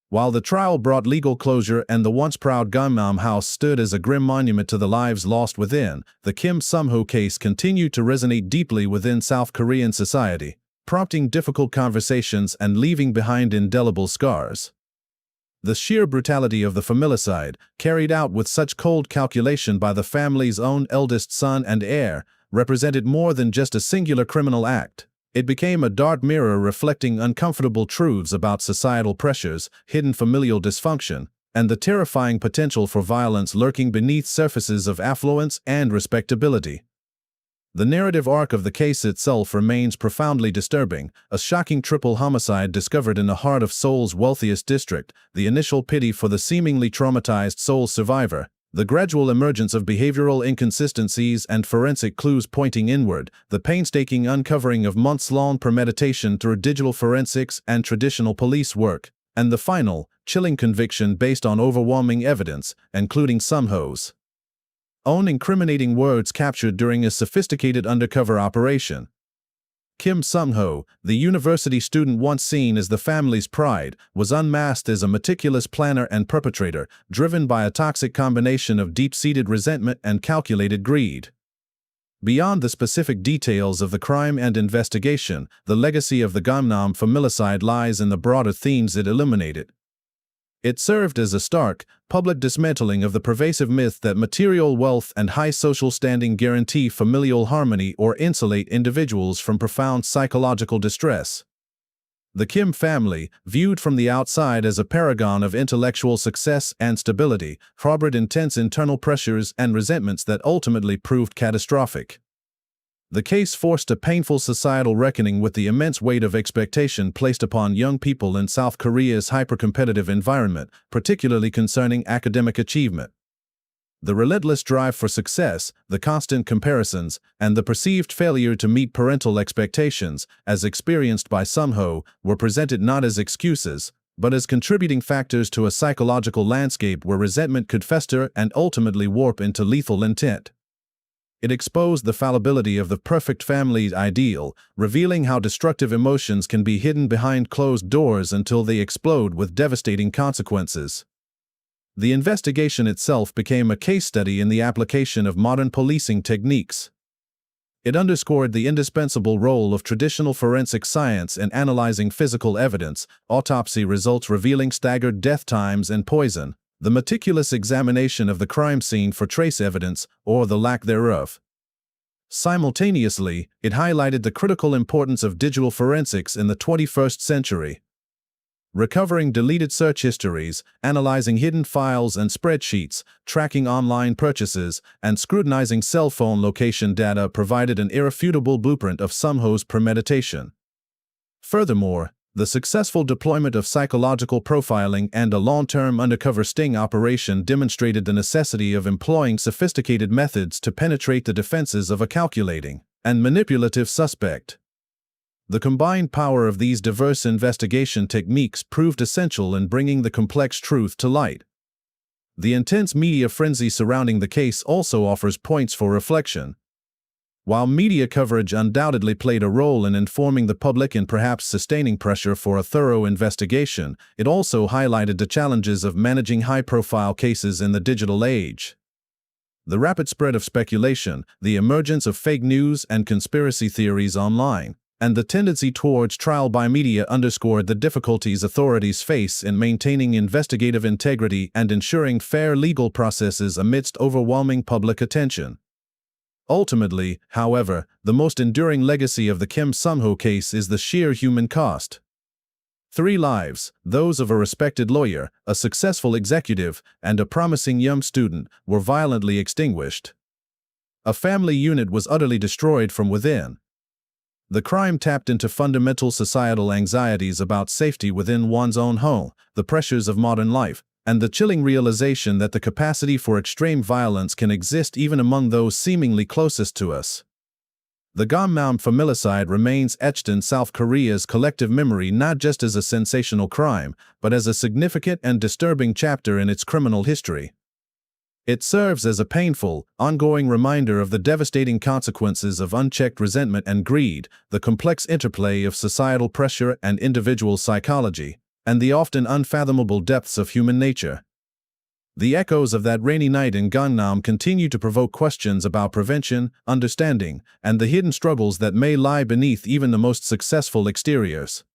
While the trial brought legal closure and the once proud Gangnam house stood as a grim monument to the lives lost within, the Kim Seung-ho case continued to resonate deeply within South Korean society, prompting difficult conversations and leaving behind indelible scars. The sheer brutality of the familicide, carried out with such cold calculation by the family's own eldest son and heir, represented more than just a singular criminal act. It became a dark mirror reflecting uncomfortable truths about societal pressures, hidden familial dysfunction, and the terrifying potential for violence lurking beneath surfaces of affluence and respectability. The narrative arc of the case itself remains profoundly disturbing, a shocking triple homicide discovered in the heart of Seoul's wealthiest district, the initial pity for the seemingly traumatized Seoul survivor, The gradual emergence of behavioral inconsistencies and forensic clues pointing inward, the painstaking uncovering of months-long premeditation through digital forensics and traditional police work, and the final, chilling conviction based on overwhelming evidence, including Seung-ho's own incriminating words captured during a sophisticated undercover operation. Kim Seung-ho, the university student once seen as the family's pride, was unmasked as a meticulous planner and perpetrator, driven by a toxic combination of deep-seated resentment and calculated greed. Beyond the specific details of the crime and investigation, the legacy of the Gangnam familicide lies in the broader themes it illuminated. It served as a stark, public dismantling of the pervasive myth that material wealth and high social standing guarantee familial harmony or insulate individuals from profound psychological distress. The Kim family, viewed from the outside as a paragon of intellectual success and stability, harbored intense internal pressures and resentments that ultimately proved catastrophic. The case forced a painful societal reckoning with the immense weight of expectation placed upon young people in South Korea's hyper-competitive environment, particularly concerning academic achievement. The relentless drive for success, the constant comparisons, and the perceived failure to meet parental expectations, as experienced by Seung-ho, were presented not as excuses, but as contributing factors to a psychological landscape where resentment could fester and ultimately warp into lethal intent. It exposed the fallibility of the perfect family ideal, revealing how destructive emotions can be hidden behind closed doors until they explode with devastating consequences. The investigation itself became a case study in the application of modern policing techniques. It underscored the indispensable role of traditional forensic science in analyzing physical evidence, autopsy results revealing staggered death times and poison, the meticulous examination of the crime scene for trace evidence, or the lack thereof. Simultaneously, it highlighted the critical importance of digital forensics in the 21st century. Recovering deleted search histories, analyzing hidden files and spreadsheets, tracking online purchases, and scrutinizing cell phone location data provided an irrefutable blueprint of Seung-ho's premeditation. Furthermore, the successful deployment of psychological profiling and a long-term undercover sting operation demonstrated the necessity of employing sophisticated methods to penetrate the defenses of a calculating and manipulative suspect. The combined power of these diverse investigation techniques proved essential in bringing the complex truth to light. The intense media frenzy surrounding the case also offers points for reflection. While media coverage undoubtedly played a role in informing the public and perhaps sustaining pressure for a thorough investigation, it also highlighted the challenges of managing high-profile cases in the digital age. The rapid spread of speculation, the emergence of fake news and conspiracy theories online, and the tendency towards trial by media underscored the difficulties authorities face in maintaining investigative integrity and ensuring fair legal processes amidst overwhelming public attention. Ultimately, however, the most enduring legacy of the Kim Seung-ho case is the sheer human cost. 3 lives, those of a respected lawyer, a successful executive, and a promising young student, were violently extinguished. A family unit was utterly destroyed from within. The crime tapped into fundamental societal anxieties about safety within one's own home, the pressures of modern life, and the chilling realization that the capacity for extreme violence can exist even among those seemingly closest to us. The Gangnam familicide remains etched in South Korea's collective memory not just as a sensational crime, but as a significant and disturbing chapter in its criminal history. It serves as a painful, ongoing reminder of the devastating consequences of unchecked resentment and greed, the complex interplay of societal pressure and individual psychology, and the often unfathomable depths of human nature. The echoes of that rainy night in Gangnam continue to provoke questions about prevention, understanding, and the hidden struggles that may lie beneath even the most successful exteriors.